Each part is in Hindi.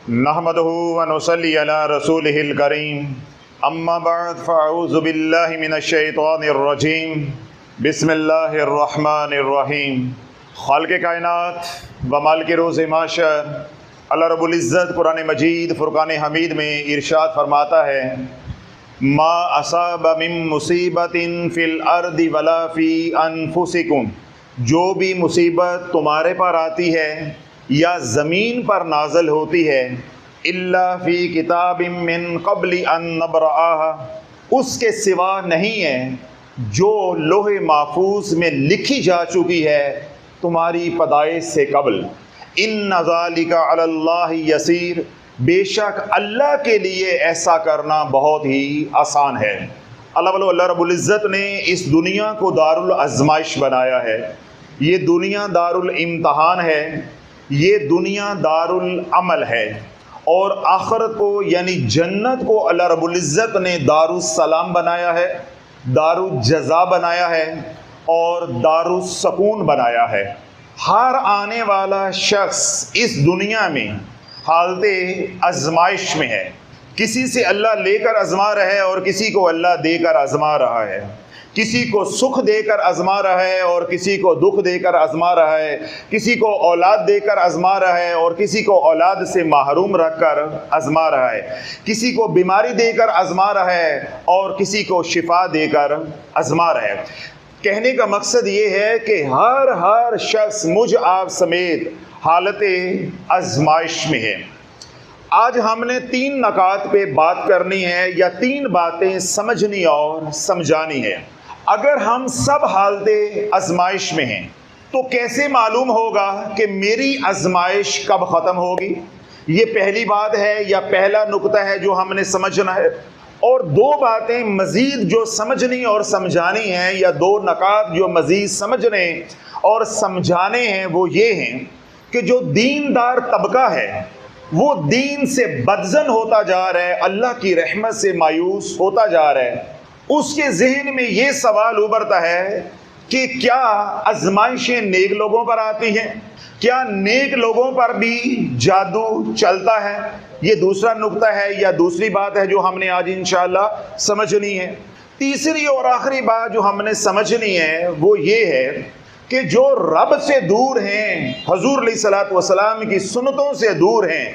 नहमदुहु व नुसल्ली अला रसूलिहिल करीम अम्मा बअद फ़अऊज़ु बिल्लाहि मिनश शैतानिर रजीम बिस्मिल्लाहिर रहमानिर रहीम। खालिक़े कायनात व मालिके रोज़े माशर अल्लाह रब्बुल इज़्ज़त कुरान मजीद फ़ुरक़ान हमीद में इरशाद फरमाता है, मा असाब मिन मुसीबतिन फ़िल अर्दि वला फ़ी अनफुसिकुम, जो भी मुसीबत तुम्हारे पर आती है या ज़मीन पर नाज़ल होती है, इल्ला फ़ी किताबिम मिन क़ब्लि अन नब्रअहा, उसके सिवा नहीं है जो लोहे महफूज़ में लिखी जा चुकी है तुम्हारी पैदाइश से कबल। इन्न ज़ालिका अलल्लाहि यसीर, बेशक अल्लाह के लिए ऐसा करना बहुत ही आसान है। अल्लाह रब्बुल इज़्ज़त ने इस दुनिया को दारुल आज़माइश बनाया है। ये दुनिया दारुल इम्तहान है, ये दुनिया दारुल अमल है, और आखिरत को यानी जन्नत को अल्लाह रब्बुल इज़्ज़त ने दारुस सलाम बनाया है, दारुल जज़ा बनाया है और दारुस सकून बनाया है। हर आने वाला शख्स इस दुनिया में हालते आजमाइश में है। किसी से अल्लाह लेकर आजमा रहा है और किसी को अल्लाह देकर आजमा रहा है। किसी को सुख देकर आजमा रहा है और किसी को दुख देकर आजमा रहा है। किसी को औलाद देकर आजमा रहा है और किसी को औलाद से महरूम रखकर आजमा रहा है। किसी को बीमारी देकर आजमा रहा है और किसी को शिफा देकर आजमा रहा है। कहने का मकसद ये है कि हर शख्स मुझ आप समेत हालत आजमाइश में है। आज हमने 3 नकात पे बात करनी है या 3 बातें समझनी और समझानी है। अगर हम सब हालते आजमाइश में हैं तो कैसे मालूम होगा कि मेरी आजमाइश कब ख़त्म होगी? ये पहली बात है या पहला नुक्ता है जो हमने समझना है। और 2 बातें मज़ीद जो समझनी और समझानी हैं या 2 नकात जो मज़ीद समझने और समझाने हैं वो ये हैं कि जो दीनदार तबका है वो दीन से बदजन होता जा रहा है, अल्लाह की रहमत से मायूस होता जा रहा है। उसके जहन में ये सवाल उभरता है कि क्या आजमाइशें नेक लोगों पर आती हैं? क्या नेक लोगों पर भी जादू चलता है? ये दूसरा नुक्ता है या दूसरी बात है जो हमने आज इंशाअल्लाह समझनी है। तीसरी और आखिरी बात जो हमने समझनी है वो ये है कि जो रब से दूर हैं, हुज़ूर अलैहिस्सलातु वस्सलाम की सुन्नतों से दूर हैं,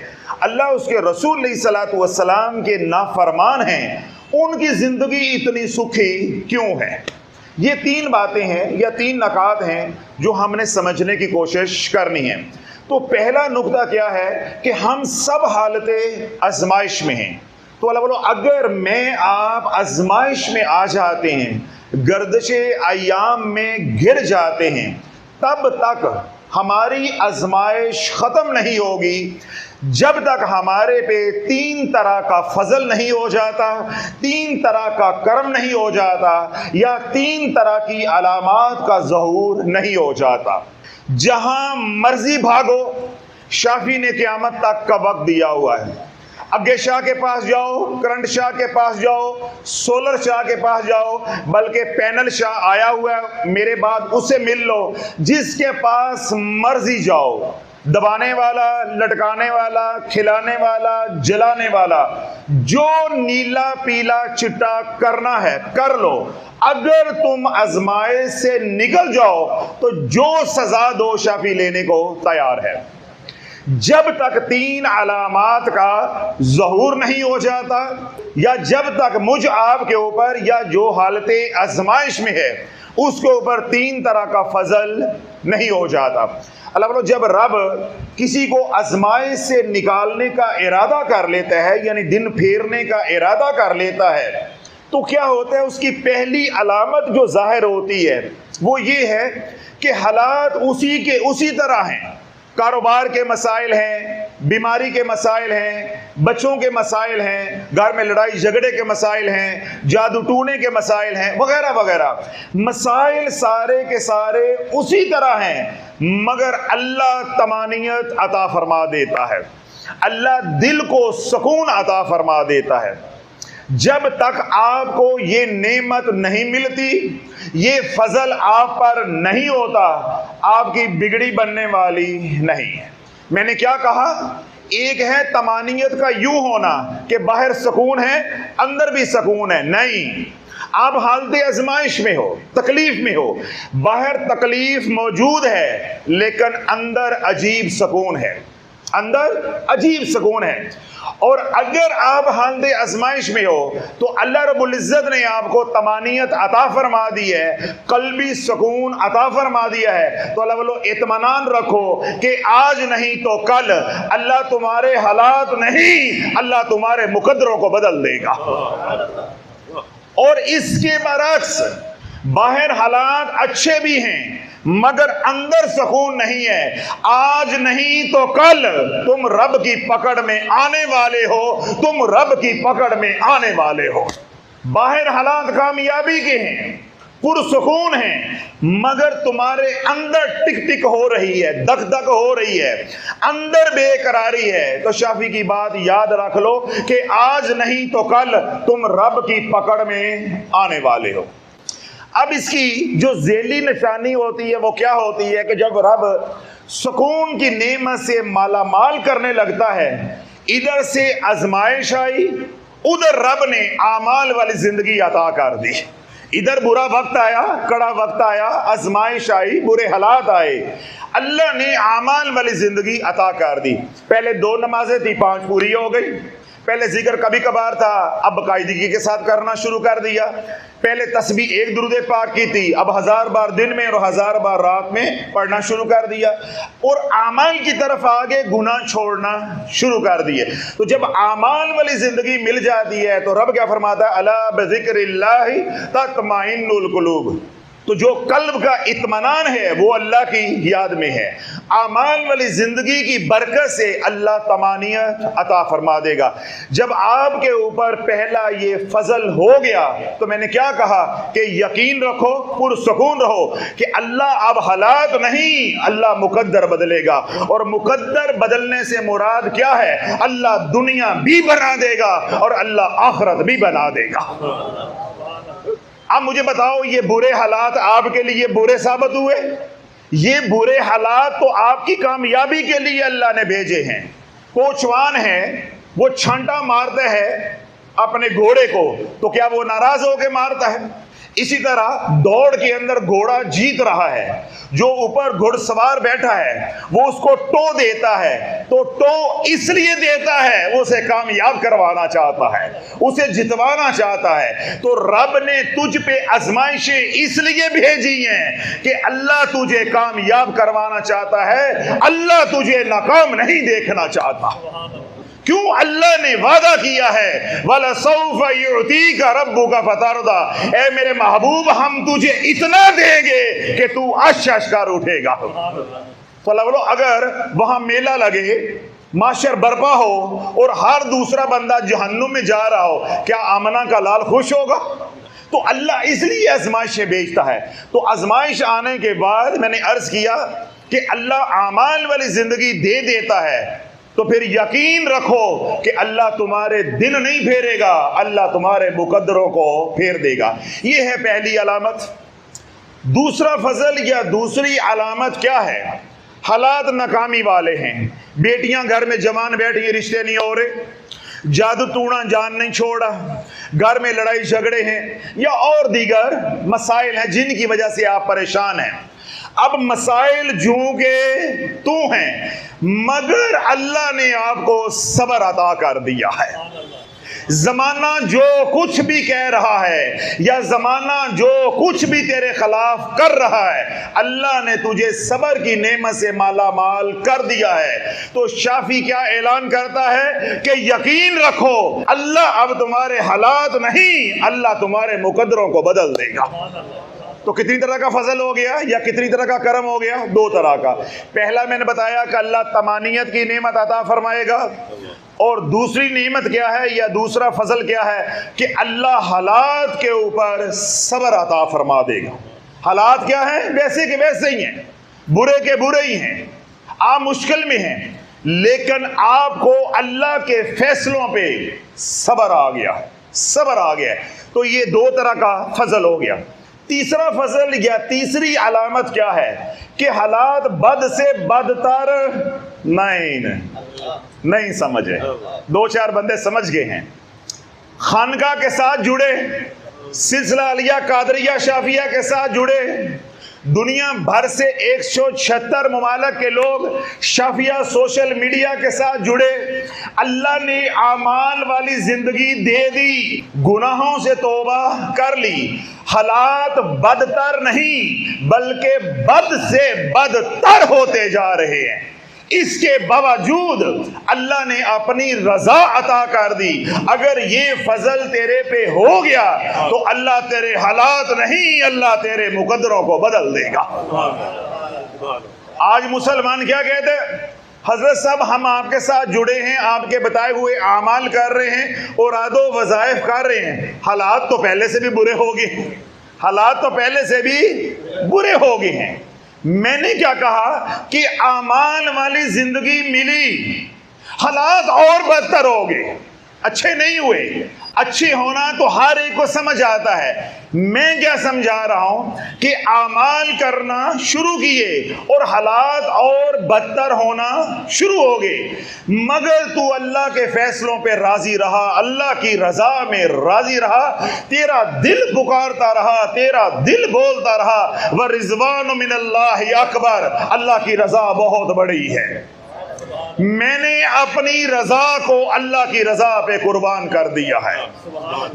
अल्लाह उसके रसूल अलैहिस्सलातु वस्सलाम के नाफरमान हैं, उनकी ज़िंदगी इतनी सुखी क्यों है? ये 3 बातें हैं या 3 नकात हैं जो हमने समझने की कोशिश करनी है। तो पहला नुक्ता क्या है कि हम सब हालते आजमाइश में हैं। तो अल्लाह बोलो, अगर मैं आप आजमाइश में आ जाते हैं, गर्दिशे अय्याम में गिर जाते हैं, तब तक हमारी आजमाइश ख़त्म नहीं होगी जब तक हमारे पे 3 तरह का फजल नहीं हो जाता, 3 तरह का करम नहीं हो जाता या 3 तरह की अलामात का ज़हूर नहीं हो जाता। जहां मर्जी भागो, शाफी ने क़यामत तक का वक्त दिया हुआ है। अग्गे शाह के पास जाओ, करंट शाह के पास जाओ, सोलर शाह के पास जाओ, बल्कि पैनल शाह आया हुआ है, मेरे बाद उसे मिल लो। जिसके पास मर्जी जाओ, दबाने वाला, लटकाने वाला, खिलाने वाला, जलाने वाला, जो नीला पीला चिट्टा करना है कर लो। अगर तुम आजमाइश से निकल जाओ तो जो सजा दो शाफी लेने को तैयार है। जब तक 3 अलामात का ज़हूर नहीं हो जाता या जब तक मुझ आपके ऊपर या जो हालत आजमाइश में है उसके ऊपर 3 तरह का फजल नहीं हो जाता। अल्लाह बोलो, जब रब किसी को आजमाइश से निकालने का इरादा कर लेता है यानी दिन फेरने का इरादा कर लेता है तो क्या होता है? उसकी पहली अलामत जो जाहिर होती है वो ये है कि हालात उसी के उसी तरह हैं। कारोबार के मसाइल हैं, बीमारी के मसाइल हैं, बच्चों के मसाइल हैं, घर में लड़ाई झगड़े के मसाइल हैं, जादू टूने के मसाइल हैं, वगैरह वगैरह। मसाइल सारे के सारे उसी तरह हैं, मगर अल्लाह तमानियत अता फरमा देता है, अल्लाह दिल को सुकून अता फरमा देता है। जब तक आपको ये नेमत नहीं मिलती, ये फजल आप पर नहीं होता, आपकी बिगड़ी बनने वाली नहीं है। मैंने क्या कहा एक है तमानियत का यूं होना कि बाहर सुकून है अंदर भी सुकून है, नहीं, आप हालत आजमाइश में हो, तकलीफ में हो, बाहर तकलीफ मौजूद है लेकिन अंदर अजीब सुकून है, अंदर अजीब सुकून है। और अगर आप हालत आजमाइश में हो तो अल्लाह रब्बुल इज्जत ने आपको तमानियत अता फरमा दी है, कल्बी सुकून अता फरमा दिया है। तो अल्लाह बोलो इत्मीनान रखो कि आज नहीं तो कल अल्लाह तुम्हारे हालात नहीं, अल्लाह तुम्हारे मुकद्दरों को बदल देगा। और इसके बरक्स बाहर हालात अच्छे भी हैं मगर अंदर सुकून नहीं है। आज नहीं तो कल तुम रब की पकड़ में आने वाले हो, तुम रब की पकड़ में आने वाले हो। बाहर हालात कामयाबी के हैं, पुरसुकून हैं, मगर तुम्हारे अंदर टिक टिक हो रही है, दक दक हो रही है, अंदर बेकरारी है। तो शाफी की बात याद रख लो कि आज नहीं तो कल तुम रब की पकड़ में आने वाले हो। अब इसकी जो ज़ेली निशानी होती है वो क्या होती है कि जब रब सुकून की नेमत से माला माल करने लगता है, इधर से आजमाइश आई, उधर रब ने आमाल वाली जिंदगी अता कर दी। इधर बुरा वक्त आया, कड़ा वक्त आया, आजमाइश आई, बुरे हालात आए, अल्लाह ने आमाल वाली जिंदगी अता कर दी। पहले 2 नमाजें थी, 5 पूरी हो गई। पहले जिक्र कभी कभार था, अब बाकायदगी के साथ करना शुरू कर दिया। पहले तस्बीह 1 दुरूद पाक की थी, अब 1000 बार दिन में और 1000 बार रात में पढ़ना शुरू कर दिया। और आमाल की तरफ आगे गुनाह छोड़ना शुरू कर दिए। तो जब आमाल वाली जिंदगी मिल जाती है तो रब क्या फरमाता है, अला बिज़िक्रिल्लाहि तत्माइन्नुल कुलूब। तो जो कल्ब का इत्मीनान है वो अल्लाह की याद में है। आमाल वाली जिंदगी की बरकत से अल्लाह तमानियत अता फरमा देगा। जब आपके ऊपर पहला ये फजल हो गया तो मैंने क्या कहा कि यकीन रखो, पुरसुकून रहो कि अल्लाह अब हालात नहीं, अल्लाह मुकद्दर बदलेगा। और मुकद्दर बदलने से मुराद क्या है, अल्लाह दुनिया भी बना देगा और अल्लाह आखिरत भी बना देगा। अब मुझे बताओ, ये बुरे हालात आपके लिए बुरे साबित हुए? ये बुरे हालात तो आपकी कामयाबी के लिए अल्लाह ने भेजे हैं। कोचवान है, वो छांटा मारता है अपने घोड़े को, तो क्या वो नाराज होकर मारता है? इसी तरह दौड़ के अंदर घोड़ा जीत रहा है, जो ऊपर घुड़सवार बैठा है वो उसको टो देता है। तो टो इसलिए देता है, वो उसे कामयाब करवाना चाहता है, उसे जितवाना चाहता है। तो रब ने तुझ पे आजमाइशें इसलिए भेजी हैं कि अल्लाह तुझे कामयाब करवाना चाहता है, अल्लाह तुझे नाकाम नहीं देखना चाहता। क्यों? अल्लाह ने वादा किया है, वाला सौफा युतीका रब्बुका फतरदा, ऐ मेरे महबूब हम तुझे इतना देंगे कि तू अश कर उठेगा। तो बोलो, अगर वहां मेला लगे, माशर बर्पा हो और हर दूसरा बंदा जहन्नुम में जा रहा हो, क्या आमना का लाल खुश होगा? तो अल्लाह इसलिए आजमाइशें भेजता है। तो आजमाइश आने के बाद मैंने अर्ज किया कि अल्लाह आमाल वाली जिंदगी दे देता है, तो फिर यकीन रखो कि अल्लाह तुम्हारे दिन नहीं फेरेगा, अल्लाह तुम्हारे मुकद्दरों को फेर देगा। ये है पहली अलामत। दूसरा फजल या दूसरी अलामत क्या है? हालात नाकामी वाले हैं। बेटियां घर में जवान बैठी, रिश्ते नहीं हो रहे, जादू टूना जान नहीं छोड़ा, घर में लड़ाई झगड़े हैं या और दीगर मसाइल हैं जिनकी वजह से आप परेशान हैं। अब मसाइल जूं के तू हैं, मगर अल्लाह ने आपको सब्र अता कर दिया है। जमाना जो कुछ भी कह रहा है या जमाना जो कुछ भी तेरे खिलाफ कर रहा है, अल्लाह ने तुझे सब्र की नेमत से माला माल कर दिया है। तो शाफी क्या ऐलान करता है कि यकीन रखो, अल्लाह अब तुम्हारे हालात नहीं, अल्लाह तुम्हारे मुकद्दरों को बदल देगा। तो कितनी तरह का फजल हो गया या कितनी तरह का करम हो गया? 2 तरह का। पहला मैंने बताया कि अल्लाह तमानियत की नेमत अता फरमाएगा, और दूसरी नेमत क्या है या दूसरा फजल क्या है कि अल्लाह हालात के ऊपर सब्र अता फरमा देगा। हालात क्या है? वैसे के वैसे ही हैं, बुरे के बुरे ही हैं, आप मुश्किल में हैं, लेकिन आपको अल्लाह के फैसलों पे सब्र आ गया, सब्र आ गया। तो ये 2 तरह का फजल हो गया। तीसरा फजल या तीसरी अलामत क्या है कि हालात बद से बदतर नहीं समझे। दो चार बंदे समझ गए हैं, खानका के साथ जुड़े, सिलसिला अलिया कादरिया शाफिया के साथ जुड़े, दुनिया भर से 176 ममालिक के लोग शाफिया सोशल मीडिया के साथ जुड़े। अल्लाह ने आमाल वाली जिंदगी दे दी, गुनाहों से तौबा कर ली, हालात बदतर नहीं बल्कि बद से बदतर होते जा रहे हैं। इसके बावजूद अल्लाह ने अपनी रजा अता कर दी। अगर ये फजल तेरे पे हो गया तो अल्लाह तेरे हालात नहीं, अल्लाह तेरे मुकद्दरों को बदल देगा। आज मुसलमान क्या कहते हैं, हजरत साहब हम आपके साथ जुड़े हैं, आपके बताए हुए आमाल कर रहे हैं और आदो वज़ाइफ कर रहे हैं, हालात तो पहले से भी बुरे हो गए, हालात तो पहले से भी बुरे हो गए हैं। मैंने क्या कहा कि आमाल वाली जिंदगी मिली, हालात और बदतर हो गए, अच्छे नहीं हुए। अच्छे होना तो हर एक को समझ आता है। मैं क्या समझा रहा हूं कि आमाल करना शुरू किए और हालात और बदतर होना शुरू हो गए, मगर तू अल्लाह के फैसलों पे राजी रहा, अल्लाह की रजा में राजी रहा, तेरा दिल पुकारता रहा, तेरा दिल बोलता रहा, व रिजवान मिनल्लाहि अकबर, अल्लाह की रजा बहुत बड़ी है। मैंने अपनी रजा को अल्लाह की रजा पे कुर्बान कर दिया है।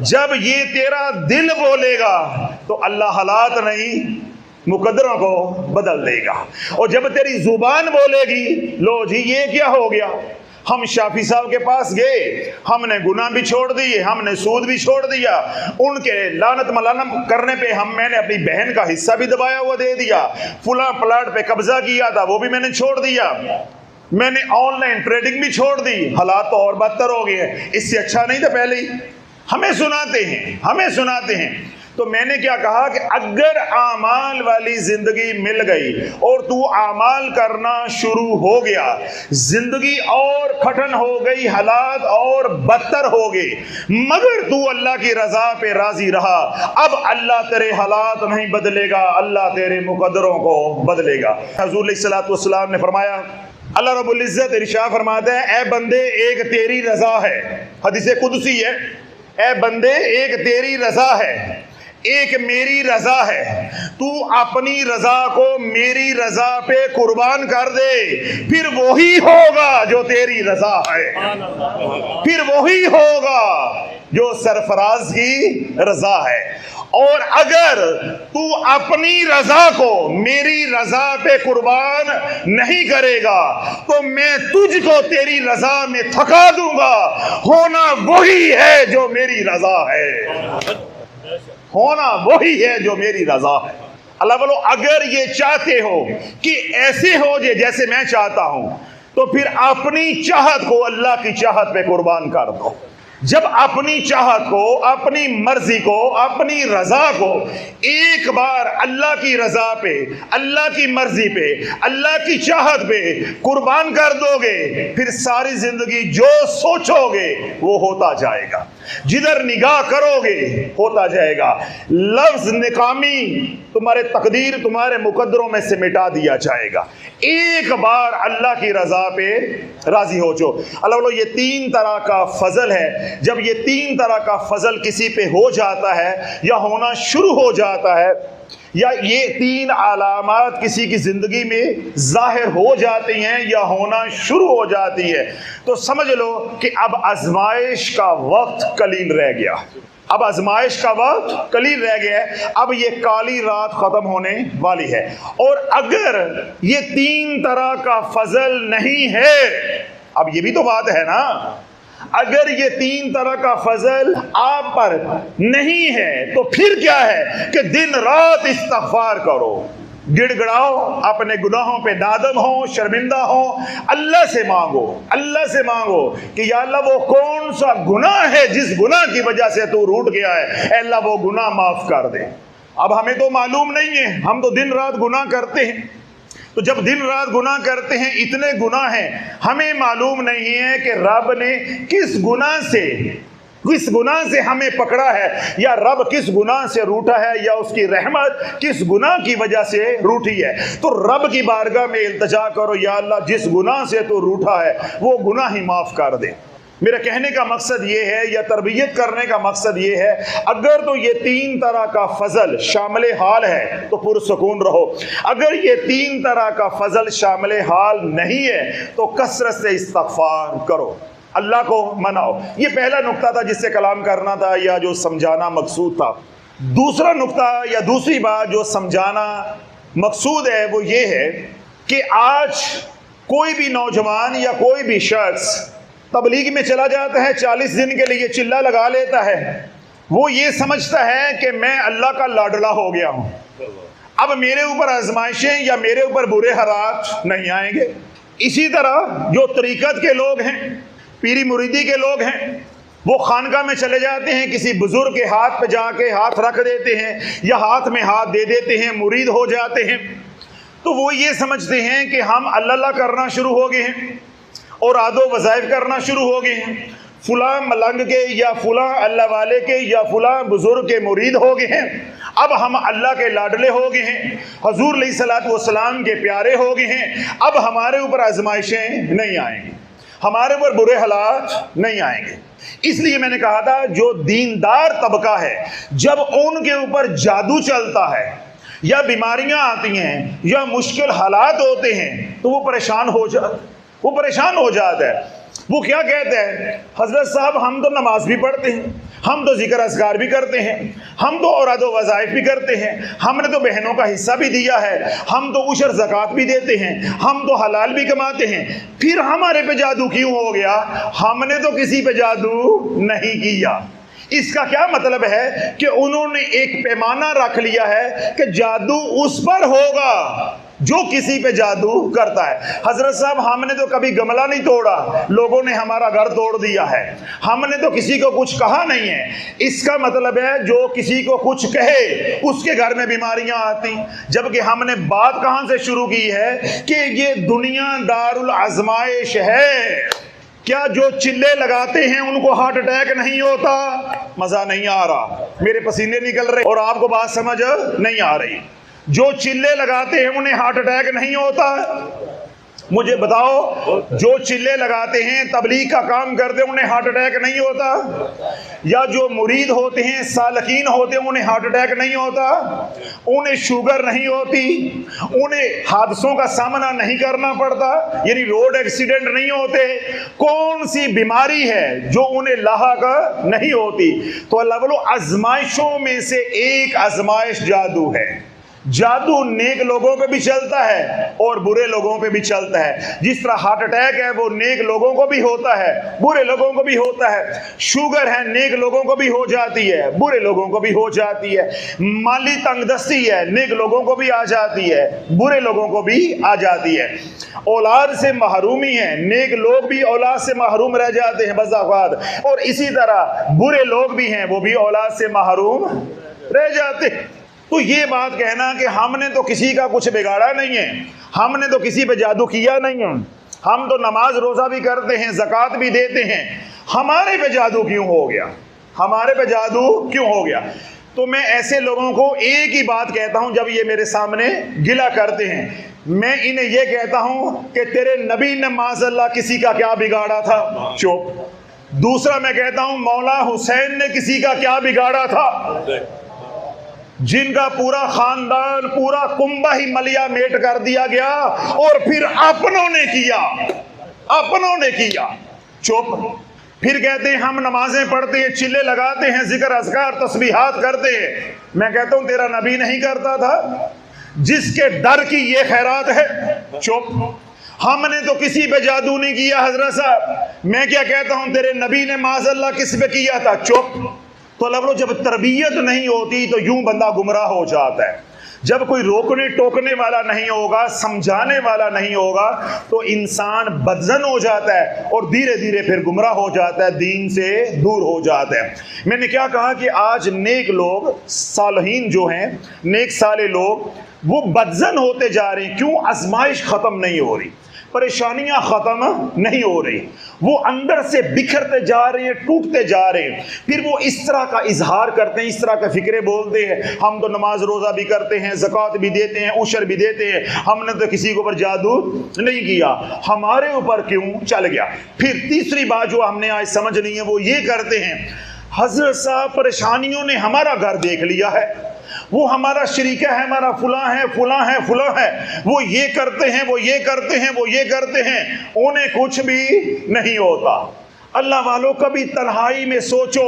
जब ये तेरा दिल बोलेगा तो अल्लाह हालात नहीं मुकद्दरों को बदल देगा, और जब तेरी जुबान बोलेगी लो जी ये क्या हो गया, हम शाफी साहब के पास गए, हमने गुनाह भी छोड़ दिए, हमने सूद भी छोड़ दिया, उनके लानत मलानत करने पे मैंने अपनी बहन का हिस्सा भी दबाया हुआ दे दिया, फुला प्लाट पे कब्जा किया था वो भी मैंने छोड़ दिया, मैंने ऑनलाइन ट्रेडिंग भी छोड़ दी, हालात तो और बदतर हो गए हैं, इससे अच्छा नहीं था पहले ही। हमें सुनाते हैं। तो मैंने क्या कहा कि अगर आमाल वाली जिंदगी मिल गई और तू आमाल करना शुरू हो गया, जिंदगी और कठिन हो गई, हालात और बदतर हो गए, मगर तू अल्लाह की रजा पे राजी रहा, अब अल्लाह तेरे हालात नहीं बदलेगा, अल्लाह तेरे मुकद्दरों को बदलेगा। हुजूर अलैहिस्सलातु वस्सलाम ने फरमाया, अल्लाह रब्बुल इज्जत इरशाद फरमाता है, ए बंदे एक तेरी रजा है, हदीस कुदसी है, ए बंदे एक तेरी रजा है, एक मेरी रजा है, तू अपनी रजा को मेरी रजा पे कुर्बान कर दे, फिर वही होगा जो तेरी रजा है, फिर वही होगा जो सरफराज की रजा है। और अगर तू अपनी रजा को मेरी रजा पे कुर्बान नहीं करेगा तो मैं तुझको तेरी रजा में थका दूंगा, होना वही है जो मेरी रजा है, होना वही है जो मेरी रजा है। अल्लाह बोलो अगर ये चाहते हो कि ऐसे हो जैसे मैं चाहता हूं तो फिर अपनी चाहत को अल्लाह की चाहत पे कुर्बान कर दो। जब अपनी चाहत को, अपनी मर्जी को, अपनी रजा को एक बार अल्लाह की रजा पे, अल्लाह की मर्जी पे, अल्लाह की चाहत पे कुर्बान कर दोगे, फिर सारी जिंदगी जो सोचोगे वो होता जाएगा, जिधर निगाह करोगे होता जाएगा। लफ्ज निकामी तुम्हारे तकदीर, तुम्हारे मुकद्दरों में से मिटा दिया जाएगा। एक बार अल्लाह की रजा पे राजी हो जो। अल्लाह बोलो ये तीन तरह का फजल है। जब ये तीन तरह का फजल किसी पे हो जाता है या होना शुरू हो जाता है, या ये तीन अलामात किसी की जिंदगी में जाहिर हो जाती हैं या होना शुरू हो जाती है, तो समझ लो कि अब आजमाइश का वक्त कलील रह गया, अब आजमाइश का वक्त कलील रह गया है, अब ये काली रात खत्म होने वाली है। और अगर ये तीन तरह का फजल नहीं है, अब ये भी तो बात है ना, अगर ये तीन तरह का फजल आप पर नहीं है तो फिर क्या है कि दिन रात इस्तगफार करो, गिड़गिड़ाओ, अपने गुनाहों पे नादम हो, शर्मिंदा हो, अल्लाह से मांगो, अल्लाह से मांगो कि या अल्लाह वो कौन सा गुनाह है जिस गुनाह की वजह से तू रूठ गया है, अल्लाह वो गुनाह माफ कर दे। अब हमें तो मालूम नहीं है, हम तो दिन रात गुनाह करते हैं, तो जब दिन रात गुनाह करते हैं, इतने गुनाह हैं, हमें मालूम नहीं है कि रब ने किस गुनाह से किस गुनाह से हमें पकड़ा है, या रब किस गुनाह से रूठा है, या उसकी रहमत किस गुनाह की वजह से रूठी है। तो रब की बारगाह में इल्तिजा करो, या अल्लाह जिस गुनाह से तो रूठा है वो गुनाह ही माफ कर दे। मेरा कहने का मकसद ये है, या तरबियत करने का मकसद ये है, अगर तो ये 3 तरह का फजल शामिल हाल है तो पुरसुकून रहो। अगर ये 3 तरह का फजल शामिल हाल नहीं है तो कसरत से इस्तगफार करो, अल्लाह को मनाओ। ये पहला नुक्ता था जिससे कलाम करना था, या जो समझाना मकसूद था। दूसरा नुक्ता या दूसरी बात जो समझाना मकसूद है वो ये है कि आज कोई भी नौजवान या कोई भी शख्स तबलीग में चला जाता है, 40 दिन के लिए चिल्ला लगा लेता है। वो ये समझता है कि मैं अल्लाह का लाडला हो गया हूं, अब मेरे ऊपर आजमाइशें या मेरे ऊपर बुरे हालात नहीं आएंगे। इसी तरह जो तरीकत के लोग हैं, पीरी मुरीदी के लोग हैं, वो खानका में चले जाते हैं, किसी बुजुर्ग के हाथ पे जाके हाथ रख देते हैं या हाथ में हाथ दे देते हैं, मुरीद हो जाते हैं। तो वो ये समझते हैं कि हम अल्लाह करना शुरू हो गए हैं और आदो वज़ाइफ करना शुरू हो गए हैं, फुला मलंग के या फुला अल्लाह वाले के या फुला बुजुर्ग के मुरीद हो गए हैं, अब हम अल्लाह के लाडले हो गए हैं, हुजूर अलैहिस्सलातु वस्सलाम के प्यारे हो गए हैं, अब हमारे ऊपर आजमाइशें नहीं आएंगी, हमारे ऊपर बुरे हालात नहीं आएंगे। इसलिए मैंने कहा था जो दीनदार तबका है, जब उनके ऊपर जादू चलता है या बीमारियां आती हैं या मुश्किल हालात होते हैं तो वो परेशान हो जाता है। वो क्या कहते हैं, हजरत साहब हम तो नमाज भी पढ़ते हैं, हम तो जिक्र असगार भी करते हैं, हम तो औराद वज़ाइफ भी करते हैं, हमने तो बहनों का हिस्सा भी दिया है, हम तो उशर ज़कात भी देते हैं, हम तो हलाल भी कमाते हैं, फिर हमारे पे जादू क्यों हो गया? हमने तो किसी पे जादू नहीं किया। इसका क्या मतलब है कि उन्होंने एक पैमाना रख लिया है कि जादू उस पर होगा जो किसी पे जादू करता है। हजरत साहब हमने तो कभी गमला नहीं तोड़ा, लोगों ने हमारा घर तोड़ दिया है, हमने तो किसी को कुछ कहा नहीं है। इसका मतलब है जो किसी को कुछ कहे उसके घर में बीमारियां आती, जबकि हमने बात कहां से शुरू की है कि ये दुनिया दारुल आजमाइश है। क्या जो चिल्ले लगाते हैं उनको हार्ट अटैक नहीं होता? मजा नहीं आ रहा, मेरे पसीने निकल रहे और आपको बात समझ नहीं आ रही। जो चिल्ले लगाते हैं उन्हें हार्ट अटैक नहीं होता? मुझे बताओ, जो चिल्ले लगाते हैं, तबलीग का काम करते हैं, उन्हें हार्ट अटैक नहीं होता? या जो मुरीद होते हैं, सालकीन होते हैं, उन्हें हार्ट अटैक नहीं होता? उन्हें शुगर नहीं होती? उन्हें हादसों का सामना नहीं करना पड़ता, यानी रोड एक्सीडेंट नहीं होते? कौन सी बीमारी है जो उन्हें लाहक नहीं होती? तो अल्लाह आजमाइशों में से एक आजमाइश जादू है। जादू नेक लोगों पे भी चलता है और बुरे लोगों पे भी चलता है। जिस तरह हार्ट अटैक है वो नेक लोगों को भी होता है, बुरे लोगों को भी होता है। शुगर है, नेक लोगों को भी हो जाती है, बुरे लोगों को भी हो जाती है। माली तंगदस्ती है, नेक लोगों को भी आ जाती है, बुरे लोगों को भी आ जाती है। औलाद से महरूमी है, नेक लोग भी औलाद से महरूम रह जाते हैं बज़ाफ़ात, और इसी तरह बुरे लोग भी हैं, वो भी औलाद से महरूम रह जाते हैं। तो ये बात कहना कि हमने तो किसी का कुछ बिगाड़ा नहीं है, हमने तो किसी पे जादू किया नहीं है, हम तो नमाज रोज़ा भी करते हैं, ज़कात भी देते हैं, हमारे पे जादू क्यों हो गया? हमारे पे जादू क्यों हो गया? तो मैं ऐसे लोगों को एक ही बात कहता हूं, जब ये मेरे सामने गिला करते हैं, मैं इन्हें यह कहता हूं कि तेरे नबी ने माज़अल्लाह किसी का क्या बिगाड़ा था? चुप। दूसरा मैं कहता हूं मौला हुसैन ने किसी का क्या बिगाड़ा था? जिनका पूरा खानदान, पूरा कुंबा ही मलिया मेट कर दिया गया और फिर अपनों ने किया। चुप। फिर कहते हैं हम नमाजें पढ़ते हैं, चिल्ले लगाते हैं, जिक्र अज़कार तस्बीहात करते हैं। मैं कहता हूं तेरा नबी नहीं करता था? जिसके डर की ये खैरात है। चुप। हमने तो किसी पे जादू नहीं किया हजरत साहब। मैं क्या कहता हूं, तेरे नबी ने माज़अल्लाह किस पे किया था? चुप। तो लफ्ज़ जब तरबियत नहीं होती तो यूं बंदा गुमराह हो जाता है। जब कोई रोकने टोकने वाला नहीं होगा, समझाने वाला नहीं होगा, तो इंसान बदजन हो जाता है और धीरे धीरे फिर गुमराह हो जाता है, दीन से दूर हो जाता है। मैंने क्या कहा कि आज नेक लोग, सालहीन जो हैं, नेक साले लोग, वो बदजन होते जा रहे हैं। क्यों? आजमाइश ख़त्म नहीं हो रही। परेशानियां खत्म नहीं हो रही, वो अंदर से बिखरते जा रहे हैं, टूटते जा रहे हैं। फिर वो इस तरह का इजहार करते हैं, इस तरह का फिक्रे बोलते हैं, हम तो नमाज रोज़ा भी करते हैं, ज़कात भी देते हैं, उशर भी देते हैं, हमने तो किसी के ऊपर जादू नहीं किया, हमारे ऊपर क्यों चल गया। फिर तीसरी बात जो हमने आज समझनी है वो ये करते हैं, हजरत साहब परेशानियों ने हमारा घर देख लिया है, वो हमारा शरीका है, हमारा फुला है, फुला है, फुला है, वो ये करते हैं, वो ये करते हैं, वो ये करते हैं, उन्हें कुछ भी नहीं होता। अल्लाह वालों, कभी तन्हाई में सोचो,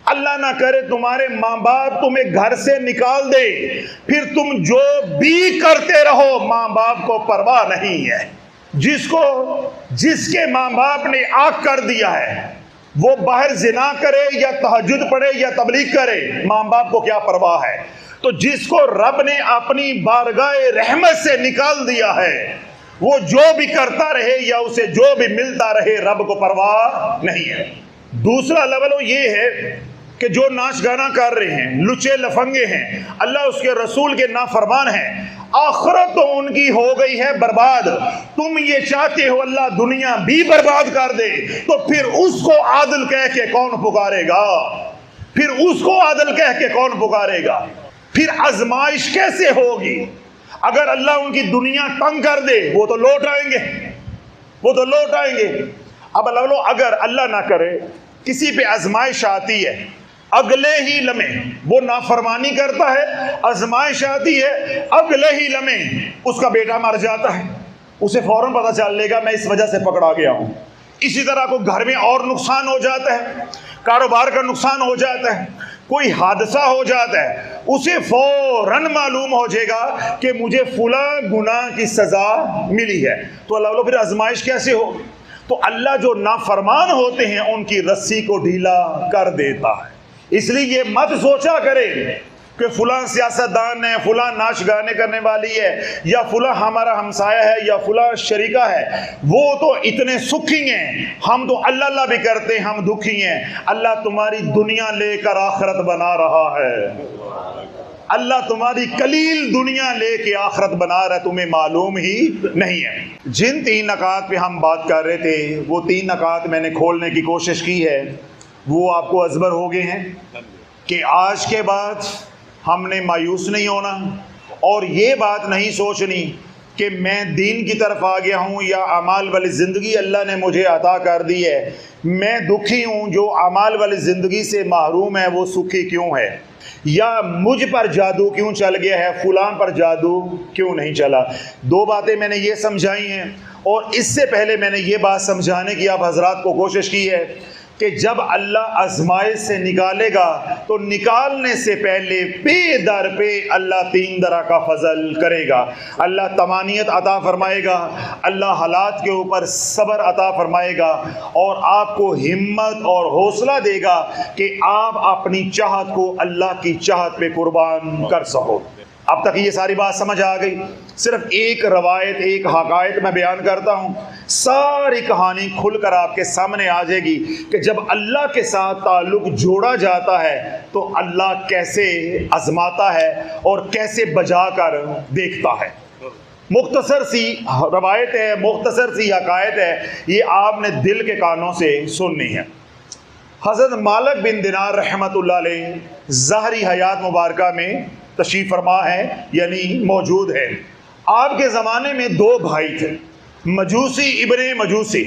अल्लाह ना करे तुम्हारे माँ बाप तुम्हें घर से निकाल दे, फिर तुम जो भी करते रहो माँ बाप को परवाह नहीं है। जिसके माँ बाप ने आग कर दिया है, वो बाहर जिना करे या तहज्जुद पढ़े या तबलीग करे, माँ बाप को क्या परवाह है। तो जिसको रब ने अपनी बारगाह रहमत से निकाल दिया है, वो जो भी करता रहे या उसे जो भी मिलता रहे, रब को परवाह नहीं है। दूसरा लेवल ये है कि जो नाच गाना कर रहे हैं, लुचे लफंगे हैं, अल्लाह उसके रसूल के नाफरमान हैं, आखिरत तो उनकी हो गई है बर्बाद। तुम ये चाहते हो अल्लाह दुनिया भी बर्बाद कर दे, तो फिर उसको आदिल कह के कौन पुकारेगा, फिर उसको आदिल कह के कौन पुकारेगा। फिर आजमाइश कैसे होगी। अगर अल्लाह उनकी दुनिया तंग कर दे, वो तो लौट आएंगे, वो तो लौट आएंगे। अब अगर अल्लाह ना करे किसी पे आजमाइश आती है, अगले ही लम्हे वो नाफरमानी करता है, आजमाइश आती है, अगले ही लम्हे उसका बेटा मर जाता है, उसे फौरन पता चल लेगा मैं इस वजह से पकड़ा गया हूं। इसी तरह को घर में और नुकसान हो जाता है, कारोबार का नुकसान हो जाता है, कोई हादसा हो जाता है, उसे फौरन मालूम हो जाएगा कि मुझे फुला गुनाह की सजा मिली है। तो अल्लाह फिर आजमाइश कैसे हो। तो अल्लाह जो नाफरमान होते हैं उनकी रस्सी को ढीला कर देता है। इसलिए ये मत सोचा करें कि फुला सियासतदान है, फुला नाच गाने करने वाली है, या फुला हमारा हमसाया है, या फुला शरीका है, वो तो इतने सुखी हैं, हम तो अल्लाह अल्लाह भी करते हैं, हम दुखी हैं। अल्लाह तुम्हारी दुनिया लेकर आखिरत बना रहा है, अल्लाह तुम्हारी कलील दुनिया लेके आखिरत बना रहा है, तुम्हें मालूम ही नहीं है। जिन 3 नकात पे हम बात कर रहे थे, वो 3 नकात मैंने खोलने की कोशिश की है, वो आपको अजबर हो गए हैं कि आज के बाद हमने मायूस नहीं होना और ये बात नहीं सोचनी कि मैं दीन की तरफ आ गया हूँ या अमाल वाली ज़िंदगी अल्लाह ने मुझे अता कर दी है, मैं दुखी हूँ, जो अमाल वाली ज़िंदगी से महरूम है वो सुखी क्यों है, या मुझ पर जादू क्यों चल गया है, फुलान पर जादू क्यों नहीं चला। 2 बातें मैंने ये समझाई हैं, और इससे पहले मैंने ये बात समझाने की आप हजरात को कोशिश की है कि जब अल्लाह आजमाइश से निकालेगा तो निकालने से पहले पे दर पे अल्लाह 3 तरह का फजल करेगा। अल्लाह तमानियत अता फरमाएगा, अल्लाह हालात के ऊपर सब्र अता फरमाएगा, और आपको हिम्मत और हौसला देगा कि आप अपनी चाहत को अल्लाह की चाहत पे कुर्बान कर सको। अब तक ये सारी बात समझ आ गई। सिर्फ एक रवायत, एक हकायत मैं बयान करता हूँ, सारी कहानी खुलकर आपके सामने आ जाएगी कि जब अल्लाह के साथ ताल्लुक़ जोड़ा जाता है तो अल्लाह कैसे आजमाता है और कैसे बजा कर देखता है। मुख्तसर सी रवायत है, मुख्तसर सी हकायत है, ये आपने दिल के कानों से सुननी है। हज़रत मालिक बिन दिनार रहमतुल्लाह अलैह ज़ाहरी हयात मुबारका में तशरीफ़ फरमा है, यानी मौजूद है। आपके ज़माने में 2 भाई थे, मजूसी इब्ने मजूसी,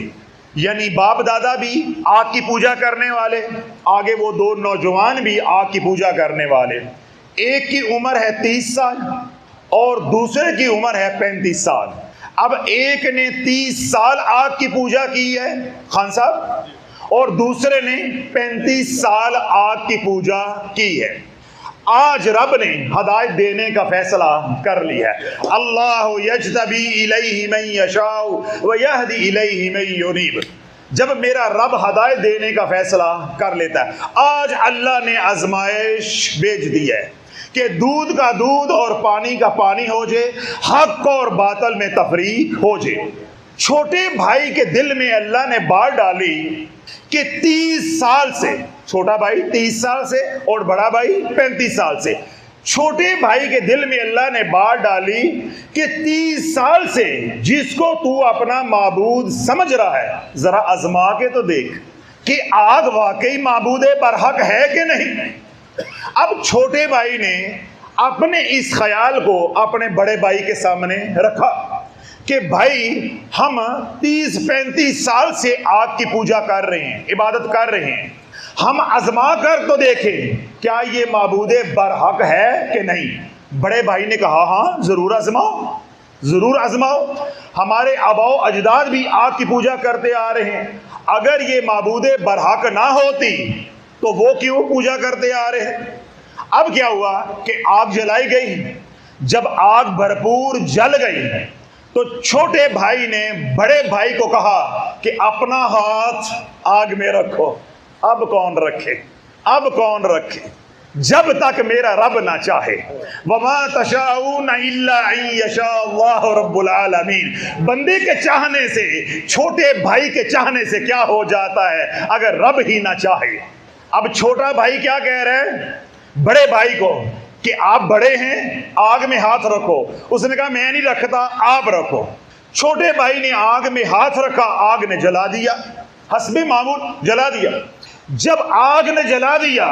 यानी बाप दादा भी आग की पूजा करने वाले, आगे वो 2 नौजवान भी आग की पूजा करने वाले। एक की उम्र है 30 साल और दूसरे की उम्र है 35 साल। अब एक ने 30 साल आग की पूजा की है खान साहब, और दूसरे ने 35 साल आग की पूजा की है। आज रब ने हदायत देने का फैसला कर लिया है। अल्लाह यज्तबी इलैहि मन यशाउ व यहदी इलैहि मन युनीब। जब मेरा रब हदायत देने का फैसला कर लेता है, आज अल्लाह ने आजमाइश भेज दी है कि दूध का दूध और पानी का पानी हो जाए, हक और बातल में तफरीक हो जाए। छोटे भाई के दिल में अल्लाह ने बात डाली कि 30 साल से, छोटा भाई 30 साल से और बड़ा भाई 35 साल से, छोटे भाई के दिल में अल्लाह ने बात डाली कि 30 साल से जिसको तू अपना माबूद समझ रहा है, जरा आजमा के तो देख कि आग वाकई माबूद बरहक है कि नहीं। अब छोटे भाई ने अपने इस ख्याल को अपने बड़े भाई के सामने रखा कि भाई हम 30-35 साल से आग की पूजा कर रहे हैं, इबादत कर रहे हैं, हम आजमा कर तो देखें क्या ये माबूद बरहक है कि नहीं। बड़े भाई ने कहा हाँ जरूर आजमाओ, जरूर आजमाओ, हमारे आबाओ अजदाद भी आग की पूजा करते आ रहे हैं, अगर ये माबूद बरहक ना होती तो वो क्यों पूजा करते आ रहे हैं। अब क्या हुआ कि आग जलाई गई। जब आग भरपूर जल गई तो छोटे भाई ने बड़े भाई को कहा कि अपना हाथ आग में रखो। अब कौन रखे, अब कौन रखे, जब तक मेरा रब ना चाहे। वमा तशाऊन इल्ला अन यशा अल्लाहु रब्बुल आलमीन। बंदे के चाहने से, छोटे भाई के चाहने से क्या हो जाता है अगर रब ही ना चाहे। अब छोटा भाई क्या कह रहे हैं बड़े भाई को कि आप बड़े हैं, आग में हाथ रखो। उसने कहा मैं नहीं रखता, आप रखो। छोटे भाई ने आग में हाथ रखा, आग ने जला दिया, हस्बे मामूल जला दिया। जब आग ने जला दिया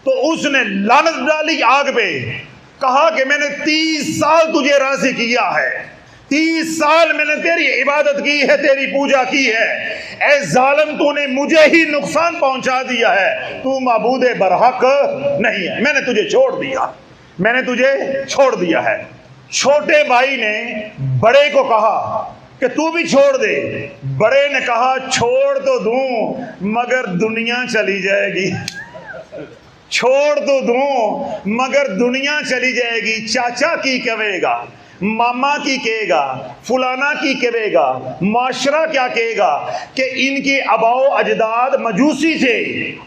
तो उसने लानत डाली आग पे, कहा कि मैंने 30 साल तुझे राजी किया है, 30 साल मैंने तेरी इबादत की है, तेरी पूजा की है, ऐ जालिम तूने मुझे ही नुकसान पहुंचा दिया है, तू माबूद बरहक नहीं है, मैंने तुझे छोड़ दिया, मैंने तुझे छोड़ दिया है। छोटे भाई ने बड़े को कहा कि तू भी छोड़ दे। बड़े ने कहा छोड़ तो दूं मगर दुनिया चली जाएगी, छोड़ तो दूं मगर दुनिया चली जाएगी। चाचा की कहेगा, मामा की कहेगा, फुलाना की कहेगा, माशरा क्या कहेगा कि इनके अबाओ अजदाद मजूसी थे,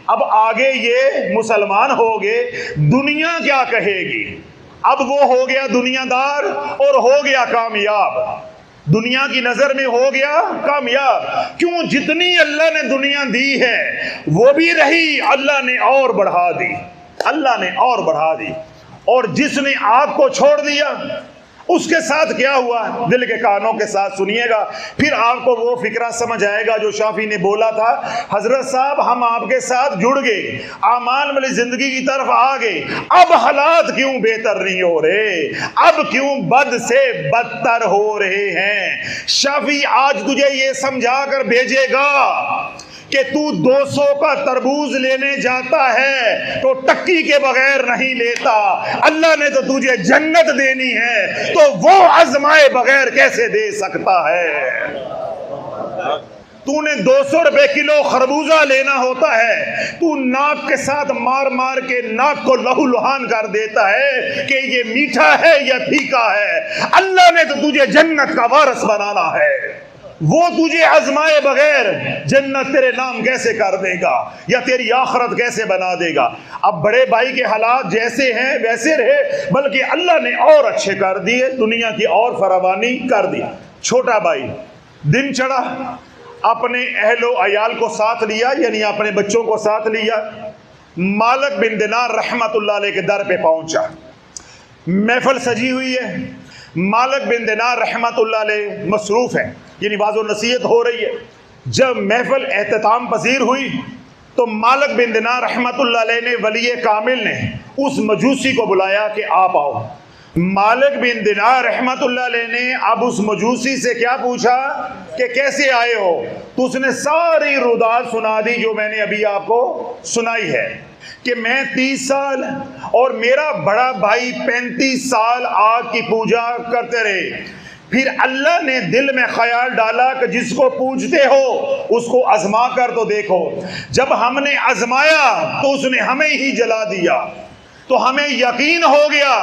अब आगे ये मुसलमान हो गए, दुनिया क्या कहेगी। अब वो हो गया दुनियादार और हो गया कामयाब, दुनिया की नजर में हो गया कामयाब। क्यों, जितनी अल्लाह ने दुनिया दी है वो भी रही, अल्लाह ने और बढ़ा दी, अल्लाह ने और बढ़ा दी। और जिसने आग को छोड़ दिया उसके साथ क्या हुआ, दिल के कानों के साथ सुनिएगा, फिर आपको वो फिक्रा समझ आएगा जो शाफी ने बोला था, हजरत साहब हम आपके साथ जुड़ गए, आमान वाली जिंदगी की तरफ आ गए, अब हालात क्यों बेहतर नहीं हो रहे, अब क्यों बद से बदतर हो रहे हैं। शाफी आज तुझे ये समझा कर भेजेगा कि तू 200 का तरबूज लेने जाता है तो टक्की के बगैर नहीं लेता, अल्लाह ने तो तुझे जन्नत देनी है तो वो आजमाए बगैर कैसे दे सकता है। तूने 200 रुपए किलो खरबूजा लेना होता है, तू नाक के साथ मार मार के नाक को लहूलुहान कर देता है कि ये मीठा है या फीका है, अल्लाह ने तो तुझे जन्नत का वारिस बनाना है, वो तुझे आजमाए बगैर जन्नत तेरे नाम कैसे कर देगा या तेरी आखिरत कैसे बना देगा। अब बड़े भाई के हालात जैसे हैं वैसे रहे, बल्कि अल्लाह ने और अच्छे कर दिए, दुनिया की और फरावानी कर दी। छोटा भाई दिन चढ़ा, अपने अहलो अयाल को साथ लिया, यानी अपने बच्चों को साथ लिया, मालिक बिन दिनार रहमतुल्लाह अलैह के दर पे पहुंचा। महफिल सजी हुई है, मालिक बिन दिनार रहमतुल्लाह अलैह मसरूफ है, यानी वाज़ो नसीहत हो रही है। जब महफिल एहतताम पजीर हुई तो मालिक बिन दिनार रहमतुल्लाह अलैह ने, वली कामिल ने उस मजूसी को बुलाया कि आप आओ। मालिक बिन दिनार रहमतुल्लाह अलैह ने अब उस मजूसी से क्या पूछा कि कैसे आए हो, तो उसने सारी रुदात सुना दी जो मैंने अभी आपको सुनाई है कि मैं 30 साल और मेरा बड़ा भाई 35 साल आग की पूजा करते रहे। फिर अल्लाह ने दिल में ख्याल डाला कि जिसको पूजते हो उसको आजमा कर तो देखो। जब हमने आजमाया तो उसने हमें ही जला दिया, तो हमें यकीन हो गया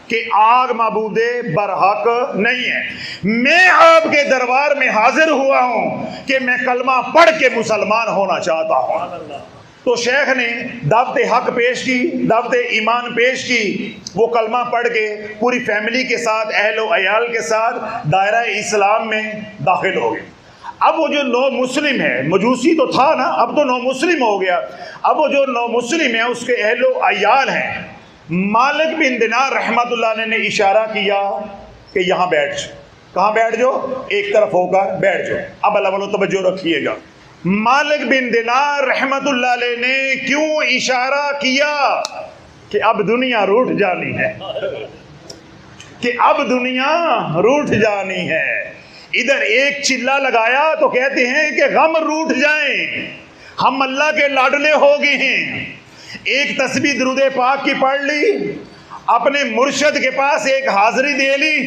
कि आग माबूदे बरहक नहीं है। मैं आपके दरबार में हाजिर हुआ हूं कि मैं कलमा पढ़ के मुसलमान होना चाहता हूं। तो शेख ने दावत हक पेश की, दावत ईमान पेश की, वो कलमा पढ़ के पूरी फैमिली के साथ, अहलो अयाल के साथ दायरा इस्लाम में दाखिल हो गए। अब वो जो नौ मुस्लिम है, मजूसी तो था ना, अब तो नौ मुस्लिम हो गया, अब वो जो नौ मुस्लिम है उसके अहलो अयाल हैं मालिक बिन दिनार रहमतुल्लाह अलैह ने इशारा किया कि यहाँ बैठ जाओ। कहाँ बैठ जाओ? एक तरफ होकर बैठ जाओ। अब अल्लाह तवज्जो रखिएगा, मालिक बिन दिनार रहमतुल्लाह अलैह ने क्यों इशारा किया कि अब दुनिया रूठ जानी है, कि अब दुनिया रूठ जानी है। इधर एक चिल्ला लगाया तो कहते हैं कि गम रूठ जाएं, हम अल्लाह के लाडले हो गए हैं। एक तस्बीह दुरूद पाक की पढ़ ली, अपने मुर्शद के पास एक हाजिरी दे ली,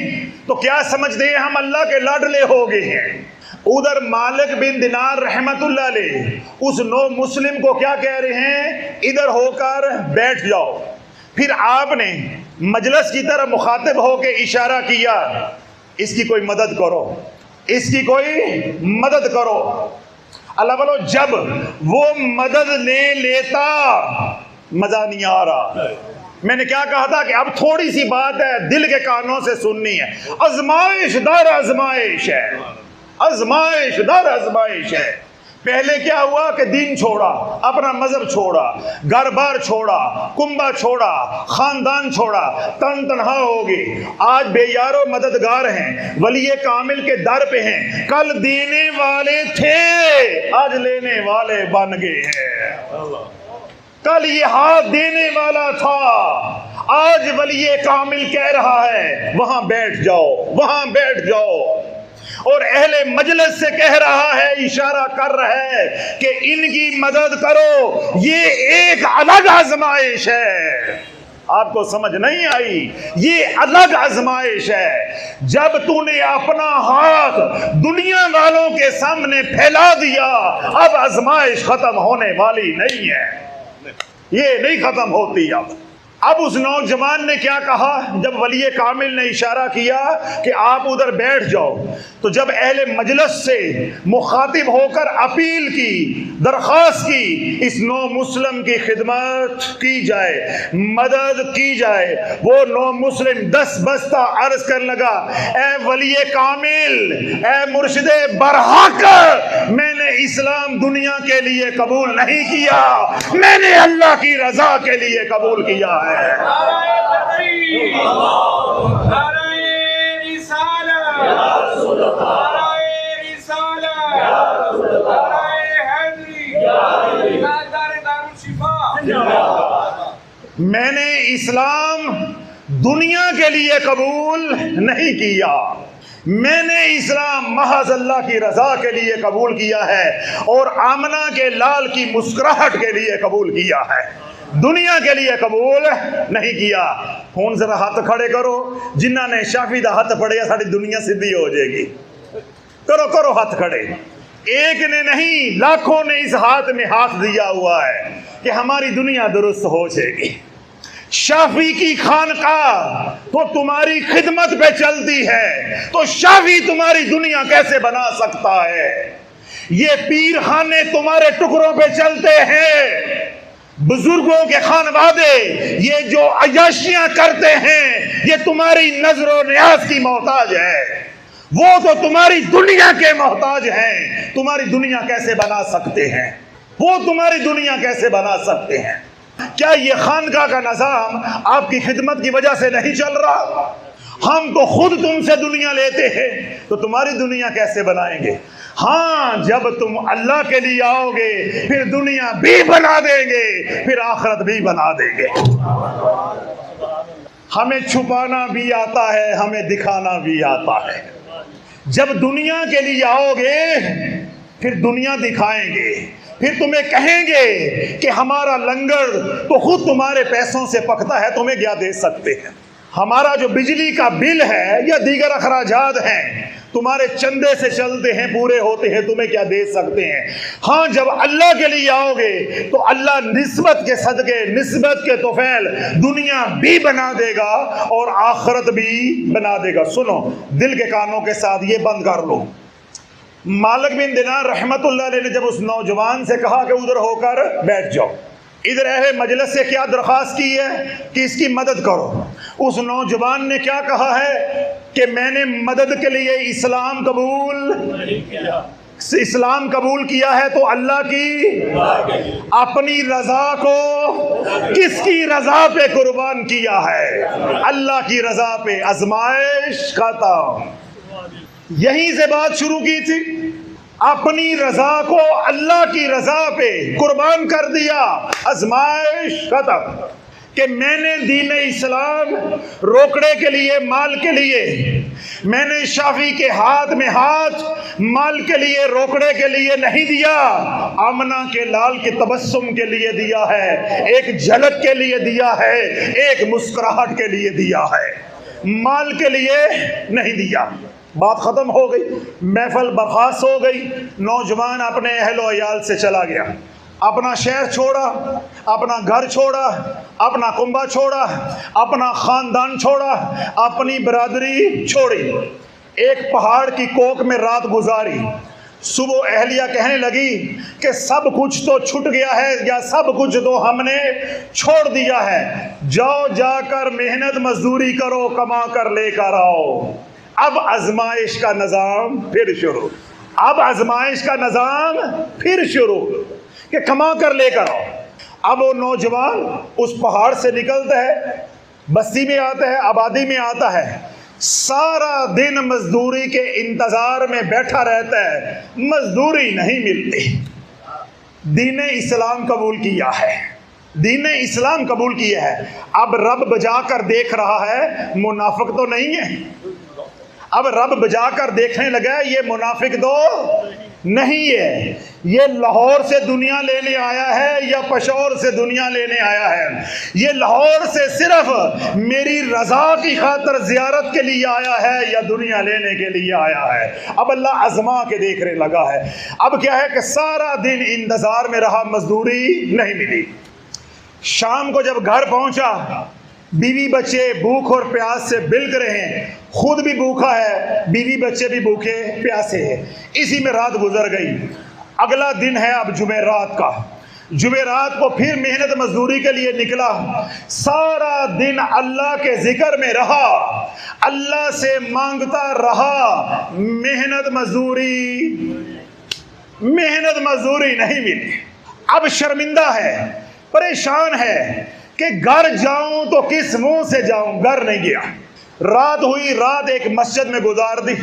तो क्या समझते हैं हम अल्लाह के लाडले हो गए हैं। उधर मालिक बिन दिनार रहमतुल्लाह अलैह उस नो मुस्लिम को क्या कह रहे हैं? इधर होकर बैठ जाओ। फिर आपने मजलिस की तरफ मुखातिब होकर इशारा किया, इसकी कोई मदद करो, इसकी कोई मदद करो। अल्लाह बोलो, जब वो मदद ले लेता मजा नहीं आ रहा। मैंने क्या कहा था कि अब थोड़ी सी बात है, दिल के कानों से सुननी है। आजमाइश दर आजमाइश है, आजमाइश दर आजमाइश है। पहले क्या हुआ कि दीन छोड़ा, अपना मजहब छोड़ा, घर बार छोड़ा, कुंबा छोड़ा, खानदान छोड़ा, तन तनहा हो गए। आज बेयारो मददगार हैं, वलीए कामिल के दर पे हैं। कल देने वाले थे, आज लेने वाले बन गए हैं। कल ये हाथ देने वाला था, आज वलीए कामिल कह रहा है वहां बैठ जाओ, वहां बैठ जाओ। और अहले मजलिस से कह रहा है, इशारा कर रहा है कि इनकी मदद करो, ये एक अलग आजमाइश है। आपको समझ नहीं आई? ये अलग आजमाइश है। जब तूने अपना हाथ दुनिया वालों के सामने फैला दिया, अब आजमाइश खत्म होने वाली नहीं है, ये नहीं खत्म होती। अब उस नौजवान ने क्या कहा, जब वलीए कामिल ने इशारा किया कि आप उधर बैठ जाओ, तो जब अहले मजलिस से मुखातिब होकर अपील की, दरख्वास्त की, इस नौ मुस्लिम की खिदमत की जाए, मदद की जाए, वो नौ मुस्लिम 10 बस्ता अर्ज कर लगा, ए वलीए कामिल, ए मुर्शिदे बरहक, मैंने इस्लाम दुनिया के लिए कबूल नहीं किया, मैंने अल्लाह की रजा के लिए कबूल किया है। मैंने इस्लाम दुनिया के लिए कबूल नहीं किया, मैंने इस्लाम महज अल्लाह की रजा के लिए कबूल किया है और आमना के लाल की मुस्कुराहट के लिए कबूल किया है, दुनिया के लिए कबूल नहीं किया। हुण जरा हाथ खड़े करो, जिन्होंने शाफी दा हाथ फड़िया साड़ी दुनिया सीधी हो जाएगी। करो करो हाथ खड़े। एक ने नहीं, लाखों ने इस हाथ में हाथ दिया हुआ है कि हमारी दुनिया दुरुस्त हो जाएगी। शाफी की खानकाह तो तुम्हारी खिदमत पे चलती है, तो शाफी तुम्हारी दुनिया कैसे बना सकता है? ये पीर खाने तुम्हारे टुकड़ों पे चलते हैं, बुजुर्गों के खानवादे ये जो अयाशियां करते हैं, ये तुम्हारी नजरो नियाज की मोहताज है, वो तो तुम्हारी दुनिया के मोहताज हैं। तुम्हारी दुनिया कैसे बना सकते हैं? वो तुम्हारी दुनिया कैसे बना सकते हैं? क्या ये खानका का निजाम आपकी खिदमत की वजह से नहीं चल रहा? हम तो खुद तुमसे दुनिया लेते हैं, तो तुम्हारी दुनिया कैसे बनाएंगे? हाँ, जब तुम अल्लाह के लिए आओगे, फिर दुनिया भी बना देंगे, फिर आखिरत भी बना देंगे। हमें छुपाना भी आता है, हमें दिखाना भी आता है। जब दुनिया के लिए आओगे, फिर दुनिया दिखाएंगे, फिर तुम्हें कहेंगे कि हमारा लंगर तो खुद तुम्हारे पैसों से पकता है, तुम्हें क्या दे सकते हैं? हमारा जो बिजली का बिल है या दीगर अखराजात हैं, तुम्हारे चंदे से चलते हैं, पूरे होते हैं, तुम्हें क्या दे सकते हैं? हाँ, जब अल्लाह के लिए आओगे तो अल्लाह निस्बत के सदके, निस्बत के तोफैल दुनिया भी बना देगा और आखिरत भी बना देगा। सुनो, दिल के कानों के साथ ये बंद कर लो। मालिक बिन दिनार रहमतुल्लाह अलैह ने जब उस नौजवान से कहा कि उधर होकर बैठ जाओ, इधर अहले मजलिस से क्या दरख्वास्त की है कि इसकी मदद करो, उस नौजवान ने क्या कहा है कि मैंने मदद के लिए इस्लाम कबूल नहीं किया, इस्लाम कबूल किया है तो अल्लाह की, अपनी रजा को किसकी रजा पे कुर्बान किया है? अल्लाह की रजा पे। आजमाइश खत्म। यहीं से बात शुरू की थी। अपनी रजा को अल्लाह की रजा पे कुर्बान कर दिया, आजमाइश खत्म। कि मैंने दीन इस्लाम रोकड़े के लिए, माल के लिए, मैंने शाफी के हाथ में हाथ माल के लिए, रोकड़े के लिए नहीं दिया, आमना के लाल के तबस्सुम के लिए दिया है, एक झलक के लिए दिया है, एक मुस्कुराहट के लिए दिया है, माल के लिए नहीं दिया। बात खत्म हो गई, महफल बर्खास्त हो गई। नौजवान अपने अहलो अयाल से चला गया, अपना शहर छोड़ा, अपना घर छोड़ा, अपना कुंबा छोड़ा, अपना खानदान छोड़ा, अपनी बरादरी छोड़ी, एक पहाड़ की कोख में रात गुजारी। सुबह अहलिया कहने लगी कि सब कुछ तो छूट गया है, या सब कुछ तो हमने छोड़ दिया है, जाओ जाकर मेहनत मजदूरी करो, कमा कर लेकर आओ। अब आजमाइश का निजाम फिर शुरू, अब आजमाइश का निजाम फिर शुरू कि कमा कर लेकर आओ। अब वो नौजवान उस पहाड़ से निकलता है, बस्ती में आता है, आबादी में आता है, सारा दिन मजदूरी के इंतजार में बैठा रहता है, मजदूरी नहीं मिलती। दीन इस्लाम कबूल किया है, दीन इस्लाम कबूल किया है। अब रब बजा कर देख रहा है, मुनाफिक तो नहीं है। अब रब बजा कर देखने लगा, ये मुनाफिक तो नहीं है, ये लाहौर से दुनिया लेने आया है या पेशौर से दुनिया लेने आया है, ये लाहौर से सिर्फ मेरी रजा की खातिर जियारत के लिए आया है या दुनिया लेने के लिए आया है। अब अल्लाह आजमा के देखने लगा है। अब क्या है कि सारा दिन इंतजार में रहा, मजदूरी नहीं मिली। शाम को जब घर पहुंचा, बीवी बच्चे भूख और प्यास से बिलक रहे हैं, खुद भी भूखा है, बीवी बच्चे भी भूखे प्यासे हैं। इसी में रात गुजर गई। अगला दिन है अब जुमेरात का। जुमेरात को फिर मेहनत मजदूरी के लिए निकला, सारा दिन अल्लाह के जिक्र में रहा, अल्लाह से मांगता रहा, मेहनत मजदूरी नहीं मिली। अब शर्मिंदा है, परेशान है कि घर जाऊं तो किस मुंह से जाऊं, घर नहीं गया। रात हुई, रात एक मस्जिद में गुजार दी,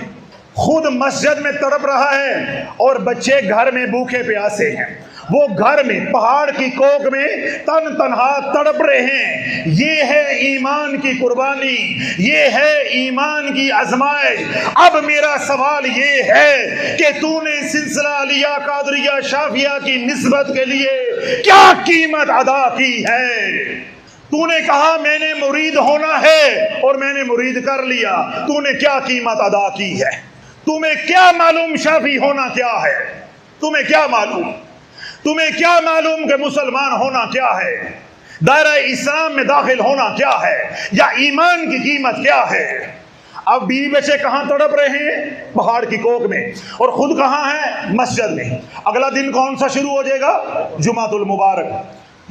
खुद मस्जिद में तड़प रहा है और बच्चे घर में भूखे प्यासे हैं। वो घर में पहाड़ की कोख में तन तनहा तड़प रहे हैं। ये है ईमान की कुर्बानी, ये है ईमान की आजमाइश। अब मेरा सवाल ये है कि तूने सिलसिला अलिया कादरिया शाफिया की निस्बत के लिए क्या कीमत अदा की है? तूने कहा मैंने मुरीद होना है और मैंने मुरीद कर लिया, तूने क्या कीमत अदा की है? तुम्हें क्या मालूम शाफी होना क्या है? तुम्हें क्या मालूम? तुम्हें क्या मालूम कि मुसलमान होना क्या है, दायरा इस्लाम में दाखिल होना क्या है, या ईमान की कीमत क्या है? अब बीवी बच्चे कहाँ तड़प रहे हैं? पहाड़ की कोख में, और खुद कहाँ है? मस्जिद में। अगला दिन कौन सा शुरू हो जाएगा? जुमातुल मुबारक।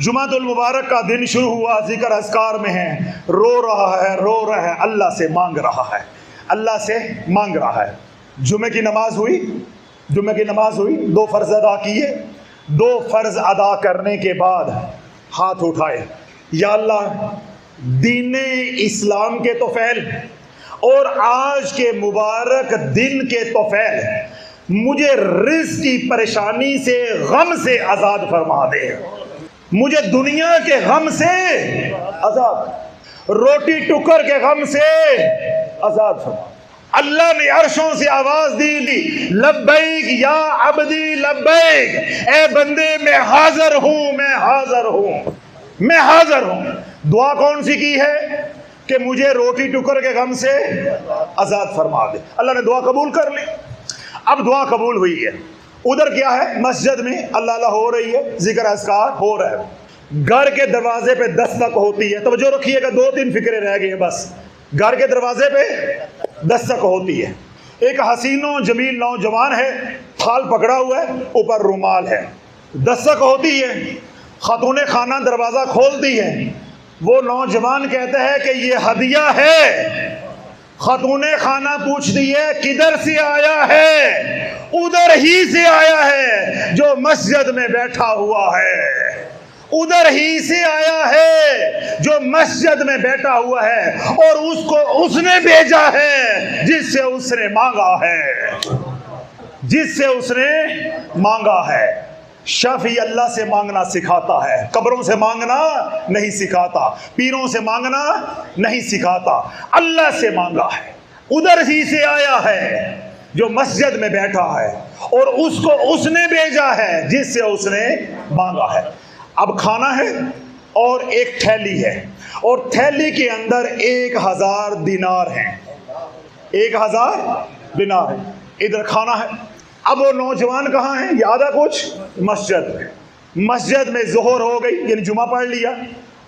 जुमातुल मुबारक का दिन शुरू हुआ, जिक्र अस्कार में है, रो रहा है, अल्लाह से मांग रहा है, अल्लाह से मांग रहा है। जुमे की नमाज हुई, दो फर्ज अदा किए। दो फर्ज अदा करने के बाद हाथ उठाए, या अल्लाह दीन इस्लाम के तोफैल और आज के मुबारक दिन के तोफैल मुझे रिज़्क़ की परेशानी से, गम से आज़ाद फरमा दे, मुझे दुनिया के गम से आज़ाद, रोटी टुकर के गम से आज़ाद फरमा। अल्लाह ने अर्शों से आवाज दी, लब्बैक या अब्दी लब्बैक, ए बंदे मैं हाजिर हूं, मैं हाजिर हूं। दुआ कौन सी की है? कि मुझे रोटी टुकर के गम से आजाद फरमा दे। अल्लाह ने दुआ कबूल कर ली। अब दुआ कबूल हुई है, उधर क्या है? मस्जिद में अल्लाह हो रही है, जिक्र अस्कार हो रहा है। घर के दरवाजे पे दस्तक होती है, तवज्जो रखिएगा, 2-3 फिक्रे रह गई है बस। घर के दरवाजे पे दस्तक होती है, एक हसीनो जमील नौजवान है, थाल पकड़ा हुआ है, ऊपर रुमाल है, दस्तक होती है, खातूने खाना दरवाजा खोलती है, वो नौजवान कहता है कि ये हदिया है। खातूने खाना पूछती है किधर से आया है? उधर ही से आया है जो मस्जिद में बैठा हुआ है, उधर ही से आया है जो मस्जिद में बैठा हुआ है, और उसको उसने भेजा है जिससे उसने मांगा है, जिससे उसने मांगा है। शाफी अल्लाह से मांगना सिखाता है, कब्रों से मांगना नहीं सिखाता, पीरों से मांगना नहीं सिखाता, अल्लाह से मांगा है। उधर ही से आया है जो मस्जिद में बैठा है, और उसको उसने भेजा है जिससे उसने मांगा है। अब खाना है और एक थैली है, और थैली के अंदर 1000 दिनार हैं, 1000 दिनार है। इधर खाना है। अब वो नौजवान कहाँ है? याद है कुछ? मस्जिद में। मस्जिद में जोहर हो गई, यानी जुमा पढ़ लिया,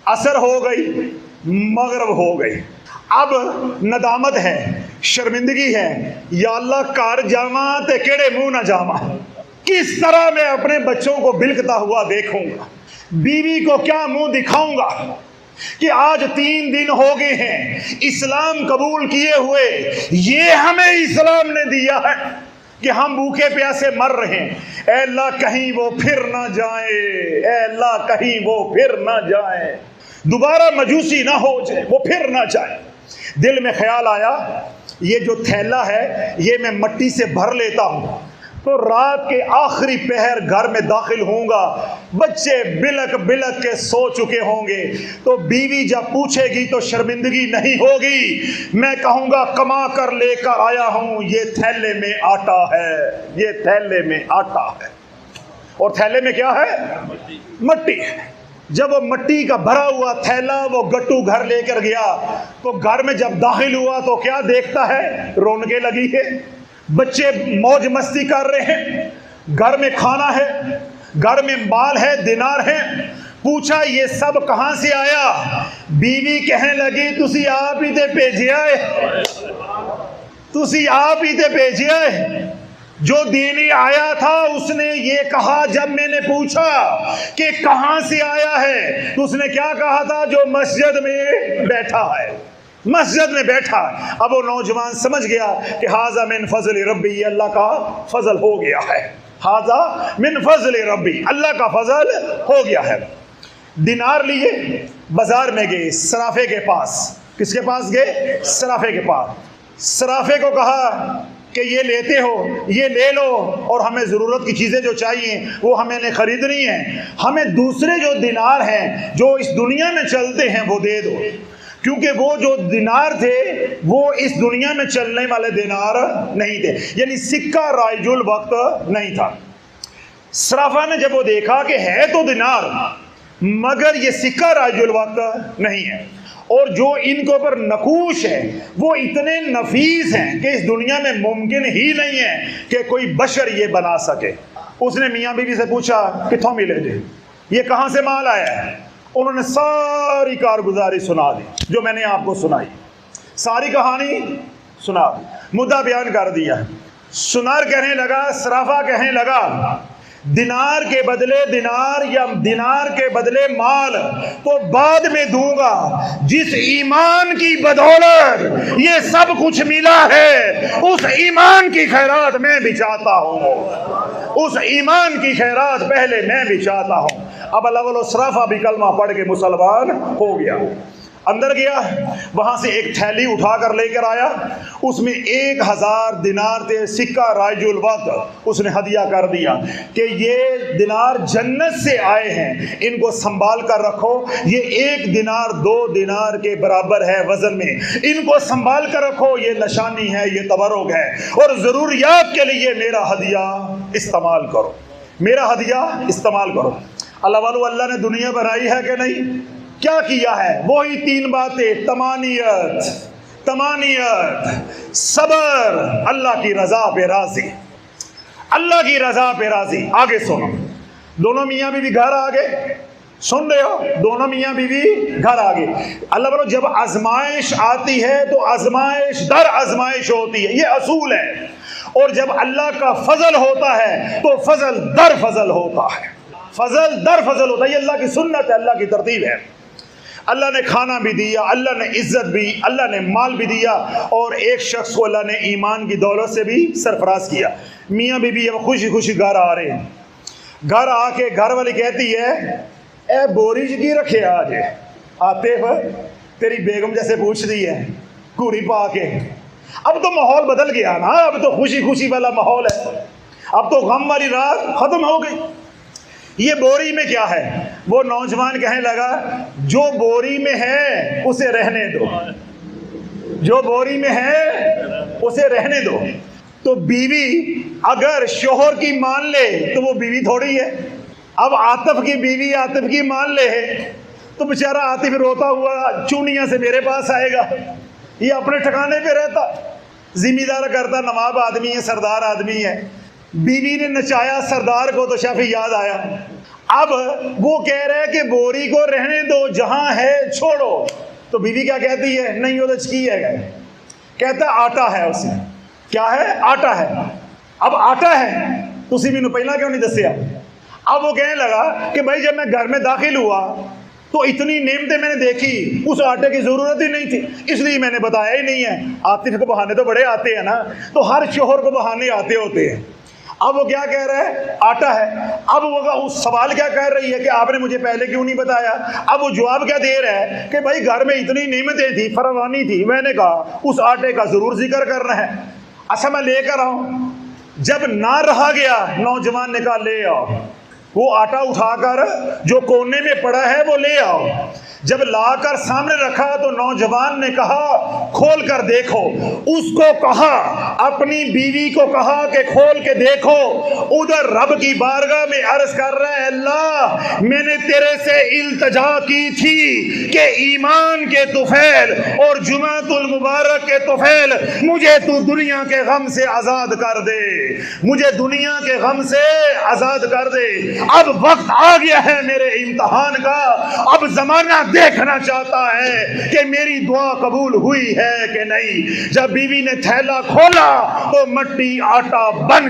असर हो गई, मगरब हो गई। अब नदामत है, शर्मिंदगी है, या अल्लाह कार जामा ते केड़े मुंह ना जामा, किस तरह मैं अपने बच्चों को बिलकता हुआ देखूंगा, बीवी को क्या मुंह दिखाऊंगा कि आज 3 दिन हो गए हैं इस्लाम कबूल किए हुए, ये हमें इस्लाम ने दिया है कि हम भूखे प्यासे मर रहे हैं। ऐ अल्लाह कहीं वो फिर ना जाए, ऐ अल्लाह कहीं वो फिर ना जाए, दोबारा मजूसी ना हो जाए, वो फिर ना जाए। दिल में ख्याल आया ये जो थैला है ये मैं मट्टी से भर लेता हूँ, तो रात के आखिरी पहर घर में दाखिल होऊंगा, बच्चे बिलक बिलक के सो चुके होंगे, तो बीवी जब पूछेगी तो शर्मिंदगी नहीं होगी, मैं कहूँगा कमा कर लेकर आया हूँ, ये थैले में आटा है, ये थैले में आटा है। और थैले में क्या है? मट्टी है। जब वो मट्टी का भरा हुआ थैला वो गट्टू घर लेकर गया, तो घर में जब दाखिल हुआ तो क्या देखता है? रौनकें लगी है, बच्चे मौज मस्ती कर रहे हैं, घर में खाना है, घर में माल है, दिनार है। पूछा ये सब कहां से आया? बीवी कहने लगी तुसी आप ही ते भेजिया है, तुसी आप ही ते भेजिया है। जो देने आया था उसने ये कहा, जब मैंने पूछा कि कहां से आया है तो उसने क्या कहा था? जो मस्जिद में बैठा है, मस्जिद में बैठा। अब वो नौजवान समझ गया कि हाजा मिन फजल रब्बी, ये अल्लाह का फजल हो गया है, हाजा मिन फजल रब्बी, अल्लाह का फजल हो गया है। दिनार लिए बाजार में गए, सराफे के पास। किसके पास गए? सराफे के पास। सराफे को कहा कि ये लेते हो, ये ले लो, और हमें ज़रूरत की चीज़ें जो चाहिए वो हमें खरीदनी है, हमें दूसरे जो दिनार हैं जो इस दुनिया में चलते हैं वो दे दो, क्योंकि वो जो दिनार थे वो इस दुनिया में चलने वाले दिनार नहीं थे, यानी सिक्का राइजुल वक्त नहीं था। सराफा ने जब वो देखा कि है तो दिनार मगर ये सिक्का राइजुल वक्त नहीं है, और जो इनके ऊपर नकूश है वो इतने नफीस हैं कि इस दुनिया में मुमकिन ही नहीं है कि कोई बशर ये बना सके। उसने मियाँ बीवी से पूछा कितों मिले थे, ये कहाँ से माल आया है? उन्होंने सारी कारगुजारी सुना दी जो मैंने आपको सुनाई, सारी कहानी सुना दी, मुद्दा बयान कर दिया। सुनार कहने लगा, सराफा कहने लगा, दिनार के बदले दिनार या दिनार के बदले माल तो बाद में दूंगा, जिस ईमान की बदौलत ये सब कुछ मिला है उस ईमान की खैरात मैं भी चाहता हूँ, उस ईमान की खैरात पहले मैं भी चाहता हूँ। अब अल सराफा भी कलमा पढ़ के मुसलमान हो गया। अंदर गया, वहां से एक थैली उठा कर लेकर आया, उसमें 1000 दिनार थे, सिक्का राइजुल वक्त। उसने हदिया कर दिया कि ये दिनार जन्नत से आए हैं, इनको संभाल कर रखो, ये 1 दिनार 2 दिनार के बराबर है वजन में, इनको संभाल कर रखो, ये निशानी है, ये तबरुक है, और ज़रूरियात के लिए मेरा हदिया इस्तेमाल करो, मेरा हदिया इस्तेमाल करो। अल्लाह वालों, अल्लाह ने दुनिया बनाई है कि नहीं? क्या किया है? वही 3 बातें, तमानियत, तमानियत, सबर, अल्लाह की रजा पे राजी, अल्लाह की रजा पे राजी। आगे सुनो, दोनों मियाँ बीवी घर आ गए, सुन रहे हो? दोनों मियाँ बीवी घर आ गए। अल्लाह बोलो, जब आजमाइश आती है तो आजमाइश दर आजमाइश होती है, ये असूल है, और जब अल्लाह का फजल होता है तो फजल दर फजल होता है, फजल दर फजल होता है, ये अल्लाह की सुन्नत है, अल्लाह की तरतीब है। अल्लाह ने खाना भी दिया, अल्लाह ने इज्जत भी, अल्लाह ने माल भी दिया, और एक शख्स को अल्लाह ने ईमान की दौलत से भी सरफराज किया। मियाँ बीबी अब खुशी खुशी घर आ रहे हैं। घर आके घर वाली कहती है, ए बोरी च की रखे आज? आते हो तेरी बेगम जैसे पूछती है घूरी पा के। अब तो माहौल बदल गया ना, अब तो खुशी खुशी वाला माहौल है, अब तो गम वाली रात खत्म हो गई। ये बोरी में क्या है? वो नौजवान कहने लगा, जो बोरी में है उसे रहने दो, जो बोरी में है उसे रहने दो। तो बीवी अगर शोहर की मान ले तो वो बीवी थोड़ी है। अब आतिफ की बीवी आतिफ की मान ले तो बेचारा आतिफ रोता हुआ चूनिया से मेरे पास आएगा। ये अपने ठिकाने पे रहता, जिम्मेदार करता, नवाब आदमी है, सरदार आदमी है। बीवी ने नचाया सरदार को तो शाफी याद आया। अब वो कह रहे हैं कि बोरी को रहने दो, जहां है छोड़ो। तो बीवी क्या कहती है? नहीं वो तो चकी है। कहता आटा है उसमें। क्या है? आटा है। अब आटा है तो उसी मैनू पहला क्यों नहीं दसिया? अब वो कहने लगा कि भाई जब मैं घर में दाखिल हुआ तो इतनी नेमतें मैंने देखी, उस आटे की जरूरत ही नहीं थी, इसलिए मैंने बताया ही नहीं है। आतिफ को बहाने तो बड़े आते हैं ना, तो हर शोहर को बहाने आते होते हैं। अब वो क्या कह रहा है? आटा है। अब वो उस सवाल क्या कर रही है कि आपने मुझे पहले क्यों नहीं बताया? अब वो जवाब क्या दे रहा है कि भाई घर में इतनी नेमतें थी, फरावानी थी, मैंने कहा उस आटे का जरूर जिक्र करना है। अच्छा मैं लेकर आऊं। जब ना रहा गया, नौजवान ने कहा ले आओ। वो आटा उठाकर जो कोने में पड़ा है वो ले आओ। जब लाकर सामने रखा तो नौजवान ने कहा खोल कर देखो। उसको कहा, अपनी बीवी को कहा कि खोल के देखो। उधर रब की बारगाह में अर्ज कर रहा है, अल्लाह मैंने तेरे से इल्तजा की थी कि ईमान के तुफैल और जुमातुल मुबारक के तुफैल मुझे तू दुनिया के गम से आज़ाद कर दे, मुझे दुनिया के गम से आज़ाद कर दे। अब वक्त आ गया है मेरे इम्तिहान का, अब जमाना देखना चाहता है कि मेरी दुआ कबूल हुई है कि नहीं। जब बीवी ने थैला खोला तो मट्टी आटा बन